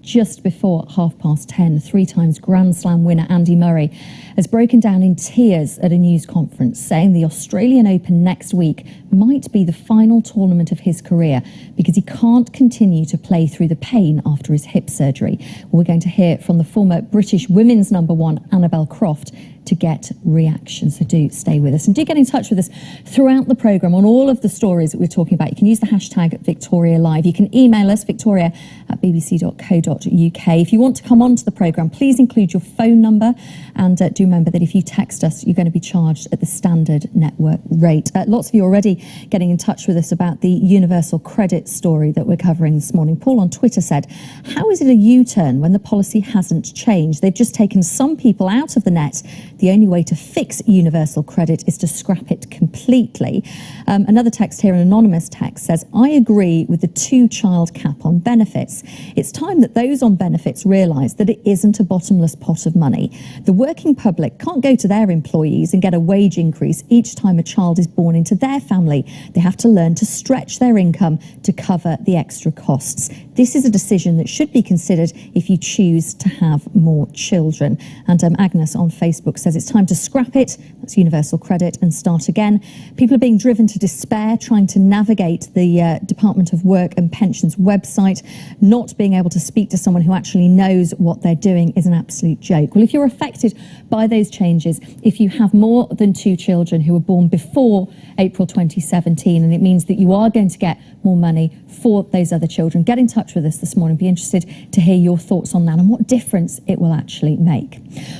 just before 10:30. 3 times Grand Slam winner Andy Murray has broken down in tears at a news conference, saying the Australian Open next week might be the final tournament of his career because he can't continue to play through the pain after his hip surgery. We're going to hear from the former British women's #1, Annabel Croft, to get reaction. So do stay with us and do get in touch with us throughout the programme on all of the stories that we're talking about. You can use the hashtag Victoria Live. You can email us, victoria@bbc.co.uk. If you want to come onto the programme, please include your phone number, and do remember that if you text us, you're going to be charged at the standard network rate. Lots of you already getting in touch with us about the universal credit story that we're covering this morning. Paul on Twitter said, how is it a U-turn when the policy hasn't changed? They've just taken some people out of the net. The only way to fix universal credit is to scrap it completely. Another text here, an anonymous text, says, I agree with the 2-child cap on benefits. It's time that those on benefits realise that it isn't a bottomless pot of money. The working public can't go to their employees and get a wage increase each time a child is born into their family. They have to learn to stretch their income to cover the extra costs. This is a decision that should be considered if you choose to have more children. And Agnes on Facebook says it's time to scrap it, that's universal credit, and start again. People are being driven to despair trying to navigate the Department of Work and Pensions website. Not being able to speak to someone who actually knows what they're doing is an absolute joke. Well, if you're affected by those changes, if you have more than 2 children who were born before April 2017, and it means that you are going to get more money for those other children, get in touch with us this morning. Be interested to hear your thoughts on that and what difference it will actually make.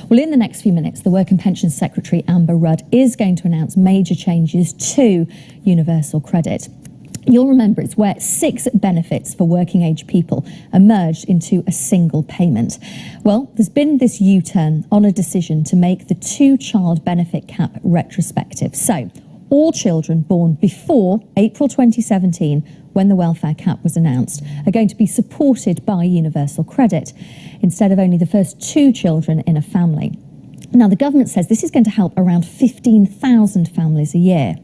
Well, in the next few minutes, the Work and Pensions Secretary Amber Rudd is going to announce major changes to universal credit. You'll remember it's where 6 benefits for working age people are merged into a single payment. Well, there's been this U-turn on a decision to make the 2-child benefit cap retrospective. So all children born before April 2017, when the welfare cap was announced, are going to be supported by universal credit instead of only the first 2 children in a family. Now, the government says this is going to help around 15,000 families a year.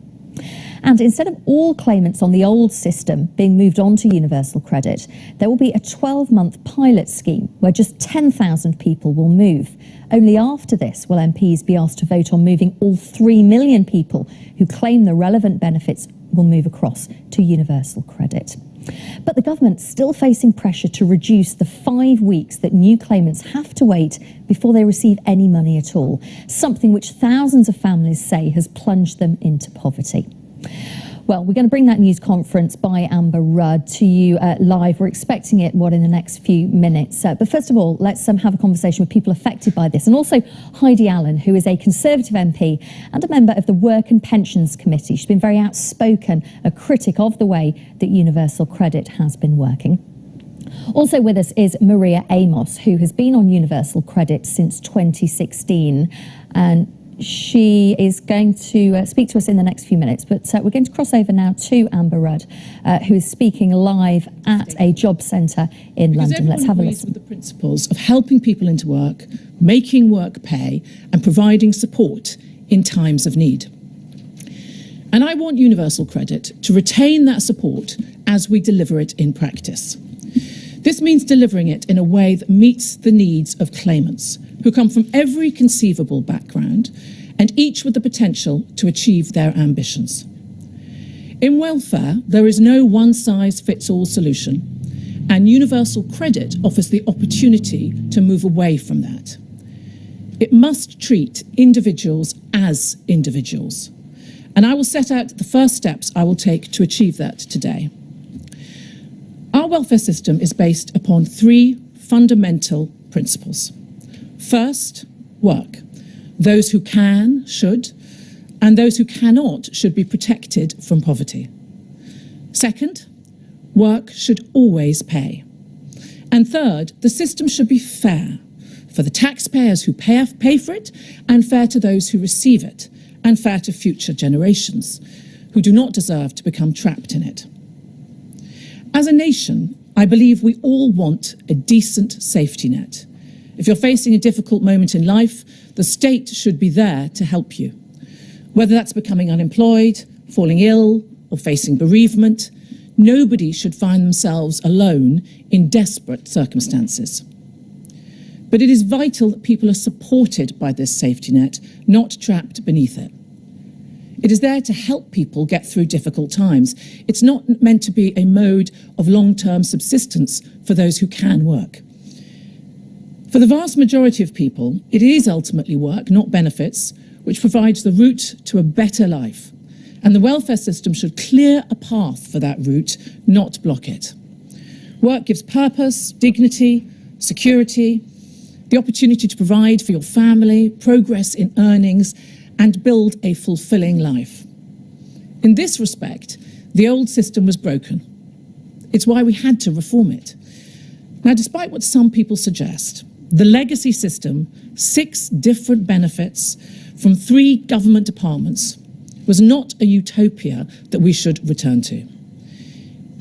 And instead of all claimants on the old system being moved on to universal credit, there will be a 12-month pilot scheme where just 10,000 people will move. Only after this will MPs be asked to vote on moving all 3 million people who claim the relevant benefits will move across to universal credit. But the government's still facing pressure to reduce the 5 weeks that new claimants have to wait before they receive any money at all, something which thousands of families say has plunged them into poverty. Well, we're going to bring that news conference by Amber Rudd to you live. We're expecting it, in the next few minutes. But first of all, let's have a conversation with people affected by this. And also Heidi Allen, who is a Conservative MP and a member of the Work and Pensions Committee. She's been very outspoken, a critic of the way that universal credit has been working. Also with us is Maria Amos, who has been on universal credit since 2016. And she is going to speak to us in the next few minutes, but we're going to cross over now to Amber Rudd, who is speaking live at a job centre in London. Let's have a listen. With the principles of helping people into work, making work pay, and providing support in times of need. And I want universal credit to retain that support as we deliver it in practice. This means delivering it in a way that meets the needs of claimants who come from every conceivable background and each with the potential to achieve their ambitions. In welfare, there is no one-size-fits-all solution, and universal credit offers the opportunity to move away from that. It must treat individuals as individuals, and I will set out the first steps I will take to achieve that today. Our welfare system is based upon 3 fundamental principles. First, work. Those who can, should, and those who cannot should be protected from poverty. Second, work should always pay. And third, the system should be fair for the taxpayers who pay for it, and fair to those who receive it, and fair to future generations who do not deserve to become trapped in it. As a nation, I believe we all want a decent safety net. If you're facing a difficult moment in life, the state should be there to help you. Whether that's becoming unemployed, falling ill, or facing bereavement, Nobody should find themselves alone in desperate circumstances. But it is vital that people are supported by this safety net, not trapped beneath it. It is there to help people get through difficult times. It's not meant to be a mode of long-term subsistence for those who can work. For the vast majority of people, it is ultimately work, not benefits, which provides the route to a better life. And the welfare system should clear a path for that route, not block it. Work gives purpose, dignity, security, the opportunity to provide for your family, progress in earnings, and build a fulfilling life. In this respect, the old system was broken. It's why we had to reform it. Now, despite what some people suggest, the legacy system, 6 different benefits from 3 government departments, was not a utopia that we should return to.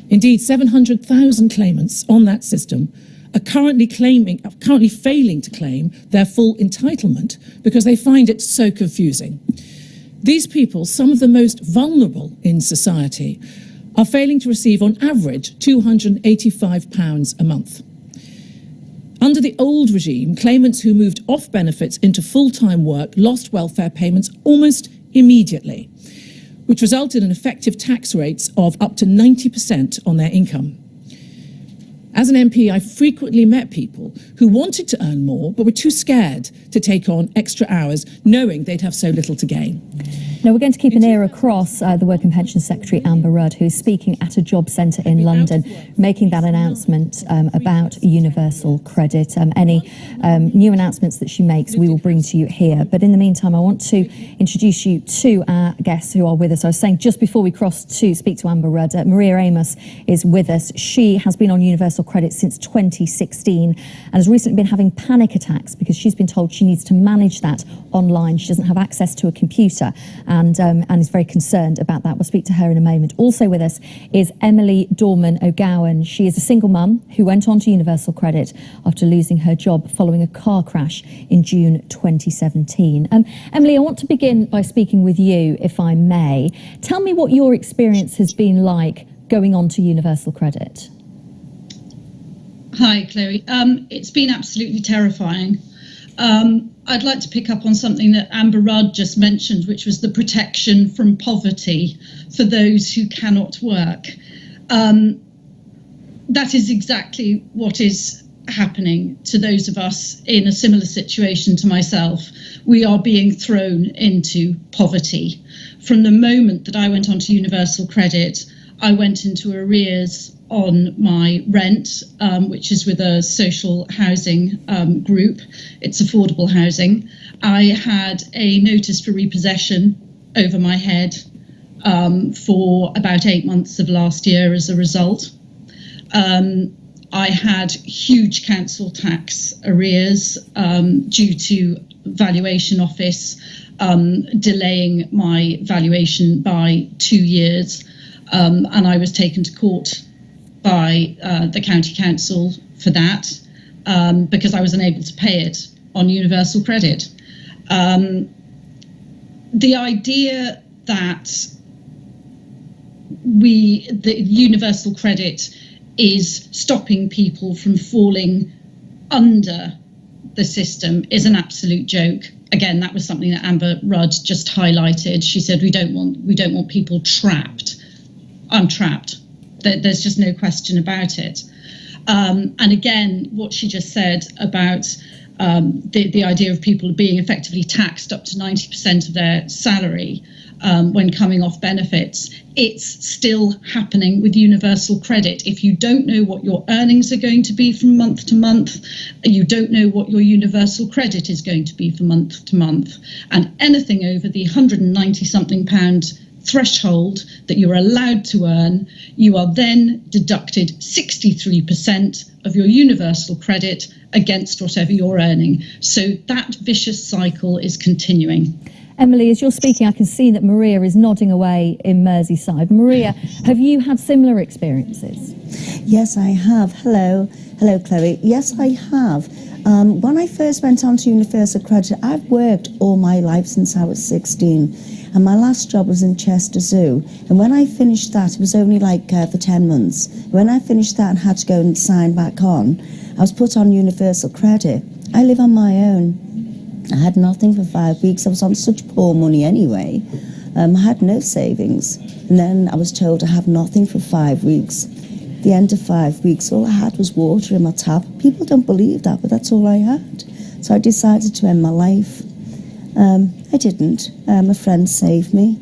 Indeed, 700,000 claimants on that system are currently failing to claim their full entitlement because they find it so confusing. These people, some of the most vulnerable in society, are failing to receive on average £285 a month. Under the old regime, claimants who moved off benefits into full-time work lost welfare payments almost immediately, which resulted in effective tax rates of up to 90% on their income. As an MP, I frequently met people who wanted to earn more, but were too scared to take on extra hours, knowing they'd have so little to gain. Now, we're going to keep an ear across the Work and Pensions Secretary, Amber Rudd, who is speaking at a job centre in London, making that announcement about universal credit. Any new announcements that she makes, we will bring to you here. But in the meantime, I want to introduce you to our guests who are with us. I was saying just before we cross to speak to Amber Rudd, Maria Amos is with us. She has been on universal credit since 2016 and has recently been having panic attacks because she's been told she needs to manage that online. She doesn't have access to a computer and is very concerned about that. We'll speak to her in a moment. Also with us is Emily Dorman O'Gowan. She is a single mum who went on to universal credit after losing her job following a car crash in June 2017. Emily, I want to begin by speaking with you, if I may. Tell me what your experience has been like going on to universal credit. Hi, Chloe. It's been absolutely terrifying. I'd like to pick up on something that Amber Rudd just mentioned, which was the protection from poverty for those who cannot work. That is exactly what is happening to those of us in a similar situation to myself. We are being thrown into poverty. From the moment that I went onto universal credit, I went into arrears on my rent, which is with a social housing group. It's affordable housing. I had a notice for repossession over my head for about 8 months of last year as a result. I had huge council tax arrears due to Valuation Office delaying my valuation by 2 years, and I was taken to court by the county council for that because I was unable to pay it on universal credit. The idea that the universal credit is stopping people from falling under the system is an absolute joke. Again, that was something that Amber Rudd just highlighted. She said we don't want people trapped. I'm trapped. There's just no question about it. And again, what she just said about the idea of people being effectively taxed up to 90% of their salary when coming off benefits, it's still happening with universal credit. If you don't know what your earnings are going to be from month to month, you don't know what your universal credit is going to be from month to month. And anything over the £190-something threshold that you're allowed to earn, you are then deducted 63% of your universal credit against whatever you're earning. So that vicious cycle is continuing. Emily, as you're speaking, I can see that Maria is nodding away in Merseyside. Maria, have you had similar experiences? Yes, I have. Hello, Chloe. Yes, I have. When I first went on to universal credit, I've worked all my life since I was 16. And my last job was in Chester Zoo. And when I finished that, it was only for 10 months. When I finished that and had to go and sign back on, I was put on universal credit. I live on my own. I had nothing for 5 weeks. I was on such poor money anyway. I had no savings. And then I was told to have nothing for 5 weeks. At the end of 5 weeks, all I had was water in my tap. People don't believe that, but that's all I had. So I decided to end my life. I didn't. A friend saved me.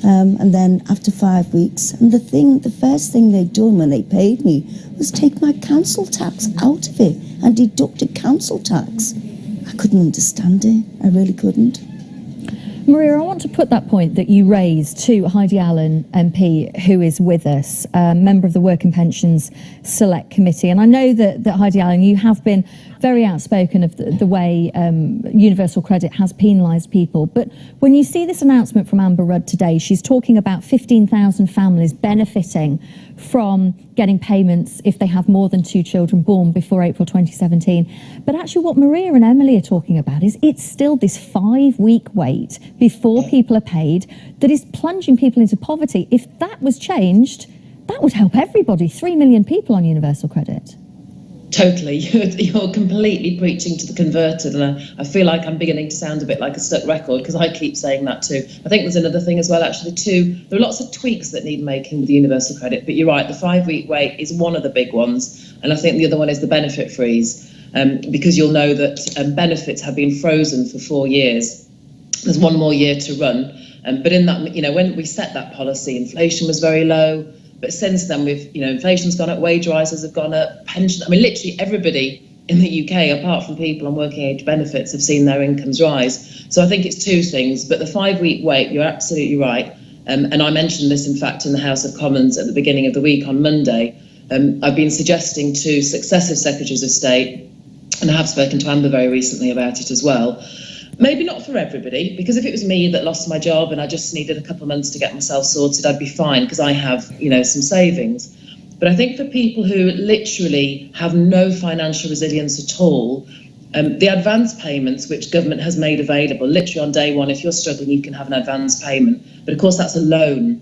And then after 5 weeks, and the first thing they'd done when they paid me was take my council tax out of it and deducted council tax. I couldn't understand it. I really couldn't. Maria, I want to put that point that you raised to Heidi Allen MP, who is with us, member of the Work and Pensions Select Committee. And I know that Heidi Allen, you have been very outspoken of the way universal credit has penalised people. But when you see this announcement from Amber Rudd today, she's talking about 15,000 families benefiting from getting payments if they have more than 2 children born before April 2017. But actually what Maria and Emily are talking about is it's still this 5-week wait before people are paid that is plunging people into poverty. If that was changed, that would help everybody, 3 million people on universal credit. Totally. You're completely preaching to the converted, and I feel like I'm beginning to sound a bit like a stuck record because I keep saying that too. I think there's another thing as well, actually, too. There are lots of tweaks that need making with the universal credit, but you're right, the 5-week wait is one of the big ones, and I think the other one is the benefit freeze, because you'll know that benefits have been frozen for 4 years. There's 1 more year to run, but in that, when we set that policy, inflation was very low. But since then, inflation's gone up, wage rises have gone up, pension. I mean, literally everybody in the UK, apart from people on working age benefits, have seen their incomes rise. So I think it's 2 things. But the 5-week wait, you're absolutely right. And I mentioned this, in fact, in the House of Commons at the beginning of the week on Monday. I've been suggesting to successive Secretaries of State, and I have spoken to Amber very recently about it as well, maybe not for everybody, because if it was me that lost my job and I just needed a couple of months to get myself sorted, I'd be fine because I have, some savings. But I think for people who literally have no financial resilience at all, the advance payments which government has made available, literally on day one, if you're struggling, you can have an advance payment. But of course, that's a loan,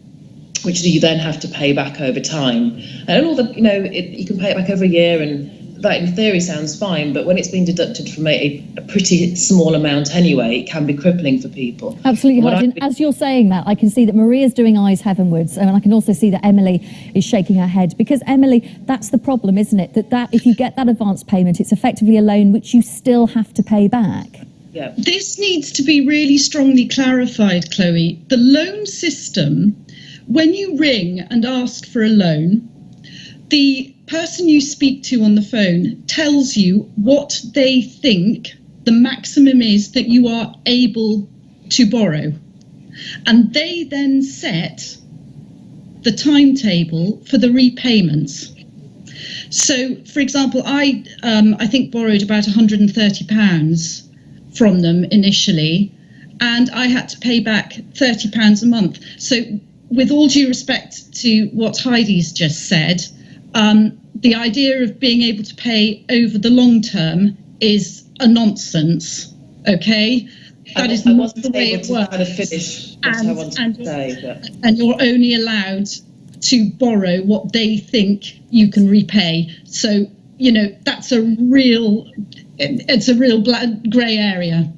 which you then have to pay back over time. And all the, you can pay it back over a year, and that in theory sounds fine, but when it's been deducted from a pretty small amount anyway, it can be crippling for people. Absolutely, Heidi. As you're saying that, I can see that Maria's doing eyes heavenwards, and I can also see that Emily is shaking her head, because Emily, that's the problem, isn't it? That if you get that advance payment, it's effectively a loan which you still have to pay back. Yeah. This needs to be really strongly clarified, Chloe. The loan system, when you ring and ask for a loan, the person you speak to on the phone tells you what they think the maximum is that you are able to borrow. And they then set the timetable for the repayments. So, for example, I think borrowed about £130 from them initially, and I had to pay back £30 a month. So, with all due respect to what Heidi's just said, the idea of being able to pay over the long term is a nonsense, okay? That is not the way it works. I wasn't able to finish what I wanted to say. But. And you're only allowed to borrow what they think you can repay. So, that's a real grey area.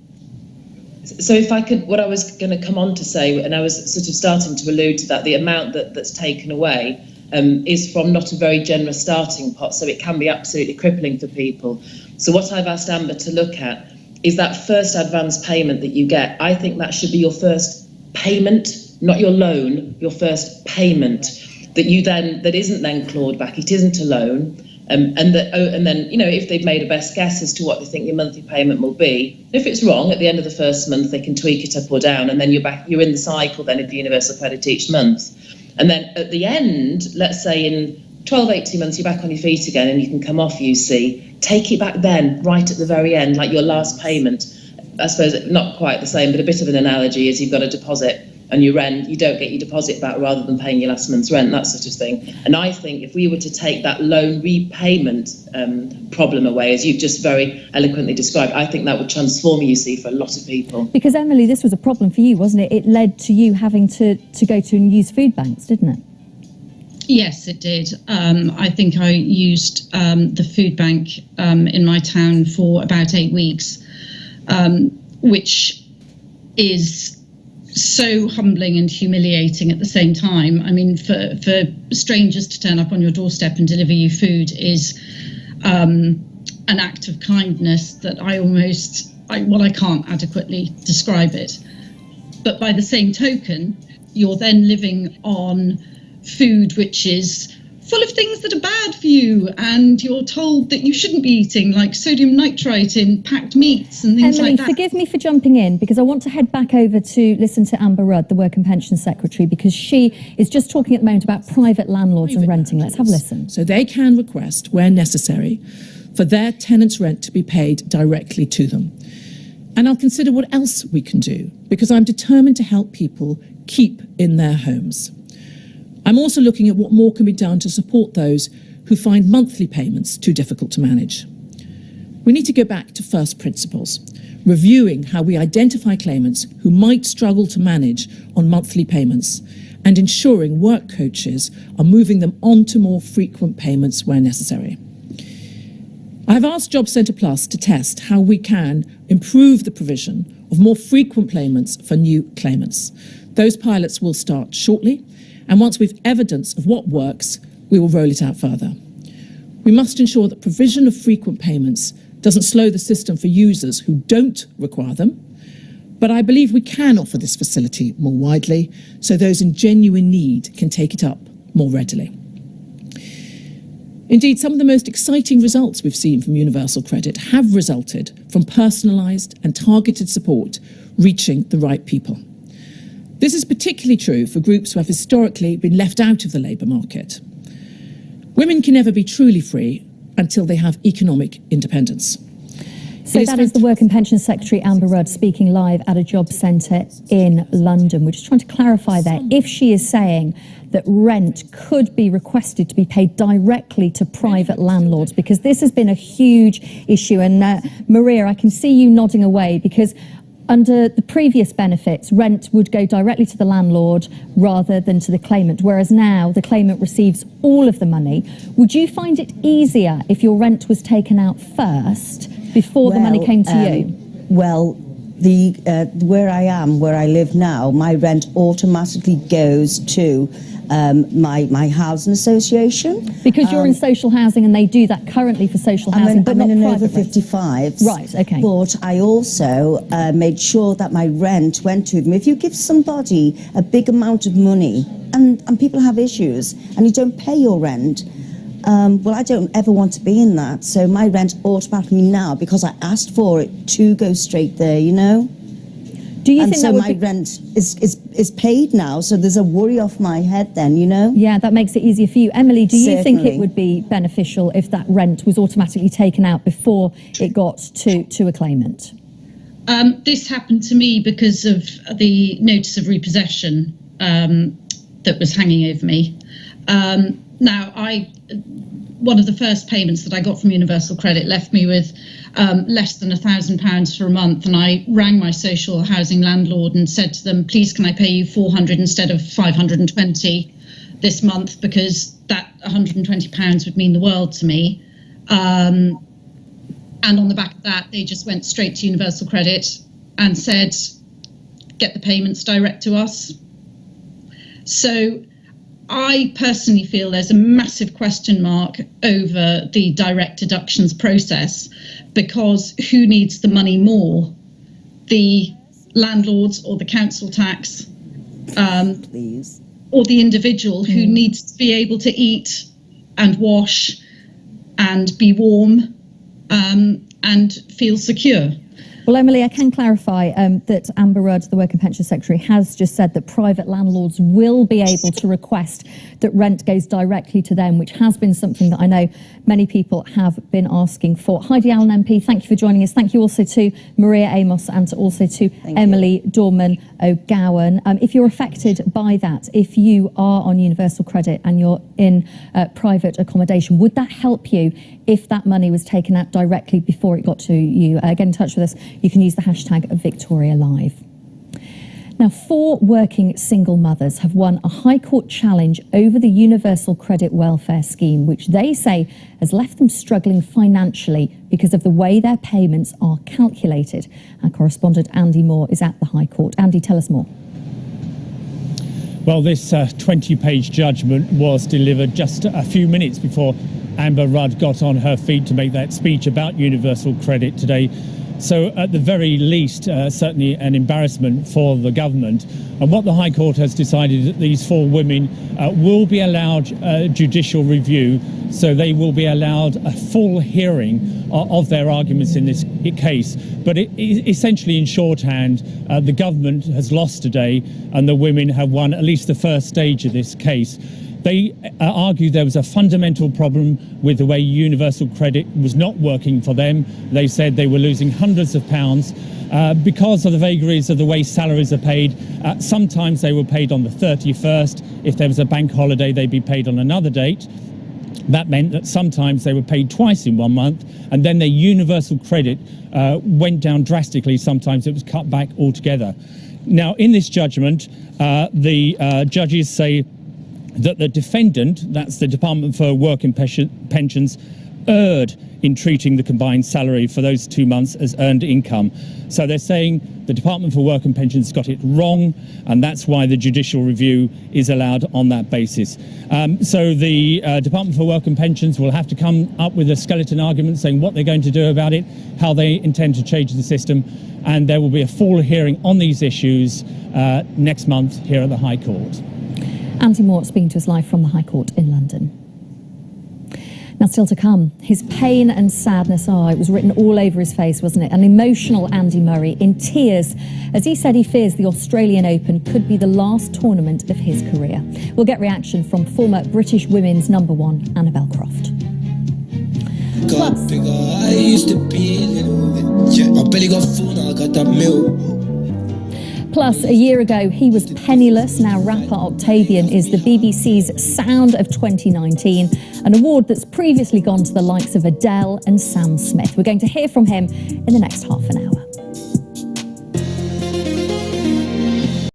So if I could, what I was going to come on to say, and I was sort of starting to allude to that, the amount that's taken away is from not a very generous starting pot, so it can be absolutely crippling for people. So what I've asked Amber to look at is that first advance payment that you get. I think that should be your first payment, not your loan, your first payment that isn't then clawed back. It isn't a loan. And then, if they've made a best guess as to what they think your monthly payment will be, if it's wrong at the end of the first month, they can tweak it up or down, and then you're in the cycle then of the universal credit each month. And then at the end, let's say in 12, 18 months, you're back on your feet again and you can come off UC, take it back then, right at the very end, like your last payment. I suppose not quite the same, but a bit of an analogy is you've got a deposit and your rent, you don't get your deposit back rather than paying your last month's rent, that sort of thing. And I think if we were to take that loan repayment problem away, as you've just very eloquently described, I think that would transform, you see, for a lot of people. Because Emily, this was a problem for you, wasn't it? It led to you having to go to and use food banks, didn't it? Yes, it did. I think I used the food bank in my town for about 8 weeks, which is so humbling and humiliating at the same time. I mean, for strangers to turn up on your doorstep and deliver you food is an act of kindness that I can't adequately describe it. But by the same token, you're then living on food which is full of things that are bad for you, and you're told that you shouldn't be eating, like sodium nitrite in packed meats and things Emily, like that. forgive me for jumping in, because I want to head back over to listen to Amber Rudd, the Work and Pension Secretary, because she is just talking at the moment about private landlords and renting. Let's have a listen. So they can request, where necessary, for their tenants' rent to be paid directly to them. And I'll consider what else we can do, because I'm determined to help people keep in their homes. I'm also looking at what more can be done to support those who find monthly payments too difficult to manage. We need to go back to first principles, reviewing how we identify claimants who might struggle to manage on monthly payments, and ensuring work coaches are moving them on to more frequent payments where necessary. I've asked Job Centre Plus to test how we can improve the provision of more frequent payments for new claimants. Those pilots will start shortly, and once we've evidence of what works, we will roll it out further. We must ensure that provision of frequent payments doesn't slow the system for users who don't require them, but I believe we can offer this facility more widely so those in genuine need can take it up more readily. Indeed, some of the most exciting results we've seen from Universal Credit have resulted from personalised and targeted support reaching the right people. This is particularly true for groups who have historically been left out of the labour market. Women can never be truly free until they have economic independence. So that is the Work and Pension Secretary, Amber Rudd, speaking live at a job centre in London. We're just trying to clarify there. If she is saying that rent could be requested to be paid directly to private landlords, because this has been a huge issue. And Maria, I can see you nodding away, because under the previous benefits, rent would go directly to the landlord rather than to the claimant, whereas now the claimant receives all of the money. Would you find it easier if your rent was taken out first before the money came to you? Well, where I live now, my rent automatically goes to my housing association. Because you're in social housing, and they do that currently for social housing, but not I'm in an private over 55s. Right, okay. But I also made sure that my rent went to them. If you give somebody a big amount of money, and people have issues, and you don't pay your rent, well, I don't ever want to be in that. So my rent automatically now, because I asked for it, to go straight there, you know? Do you And think so that would my be... rent is paid now, so there's a worry off my head then, you know? Yeah, that makes it easier for you. Emily, do you think it Certainly. would be beneficial if that rent was automatically taken out before it got to a claimant? This happened to me because of the notice of repossession that was hanging over me. Now, one of the first payments that I got from Universal Credit left me with less than £1,000 for a month, and I rang my social housing landlord and said to them, please can I pay you 400 instead of 520 this month, because that £120 would mean the world to me. And on the back of that, they just went straight to Universal Credit and said, get the payments direct to us. So I personally feel there's a massive question mark over the direct deductions process, because who needs the money more? The landlords or the council tax? Please. Or the individual who needs to be able to eat and wash and be warm and feel secure? Well, Emily, I can clarify that Amber Rudd, the Work and Pension Secretary, has just said that private landlords will be able to request that rent goes directly to them, which has been something that I know many people have been asking for. Heidi Allen MP, thank you for joining us. Thank you also to Maria Amos and also to Emily Dorman O'Gowan. If you're affected by that, if you are on universal credit and you're in private accommodation, would that help you if that money was taken out directly before it got to you? Get in touch with us. You can use the hashtag #VictoriaLive. Now, 4 working single mothers have won a High Court challenge over the Universal Credit Welfare Scheme, which they say has left them struggling financially because of the way their payments are calculated. Our correspondent Andy Moore is at the High Court. Andy, tell us more. Well, this 20-page judgment was delivered just a few minutes before Amber Rudd got on her feet to make that speech about universal credit today. So at the very least, certainly an embarrassment for the government. And what the High Court has decided that these 4 women will be allowed judicial review, so they will be allowed a full hearing of their arguments in this case. But essentially, in shorthand, the government has lost today and the women have won at least the first stage of this case. They argue there was a fundamental problem with the way universal credit was not working for them. They said they were losing hundreds of pounds because of the vagaries of the way salaries are paid. Sometimes they were paid on the 31st. If there was a bank holiday, they'd be paid on another date. That meant that sometimes they were paid twice in 1 month, and then their universal credit went down drastically. Sometimes it was cut back altogether. Now, in this judgment, the judges say that the defendant, that's the Department for Work and Pensions, erred in treating the combined salary for those 2 months as earned income. So they're saying the Department for Work and Pensions got it wrong, and that's why the judicial review is allowed on that basis. So the Department for Work and Pensions will have to come up with a skeleton argument saying what they're going to do about it, how they intend to change the system, and there will be a full hearing on these issues next month here at the High Court. Andy Moore speaking to us live from the High Court in London. Now, still to come, his pain and sadness. It was written all over his face, wasn't it? An emotional Andy Murray in tears as he said he fears the Australian Open could be the last tournament of his career. We'll get reaction from former British women's #1 Annabel Croft. Plus, I used to be a little bit. My belly got full, now I got that milk. Plus, a year ago, he was penniless. Now, rapper Octavian is the BBC's Sound of 2019, an award that's previously gone to the likes of Adele and Sam Smith. We're going to hear from him in the next half an hour.